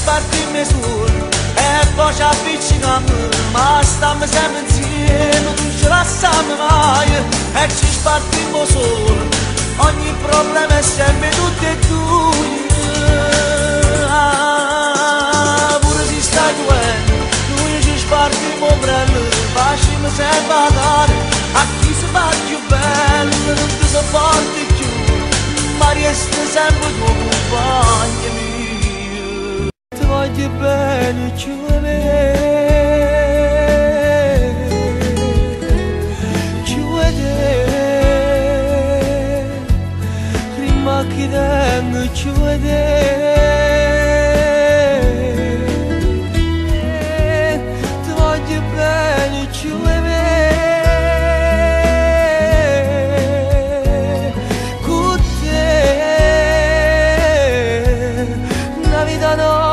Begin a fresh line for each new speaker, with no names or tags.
spartimmi sul e poi ci appiccichiamo, ma stiamo sempre insieme, non ci lasciamo mai e ci spartimmo solo, ogni problema è sempre tutti e due. Pure se stai doendo, noi ci spartimmo bello, facciamo sempre pagare a chi si fa più bello, non ti sopporti più, ma resta sempre tuo compagno mio. Ti voglio bene, ci vuoi me, ci vuoi te, prima che tengo ci vuoi te. Ti voglio bene, ci vuoi me. Con te, una vita no.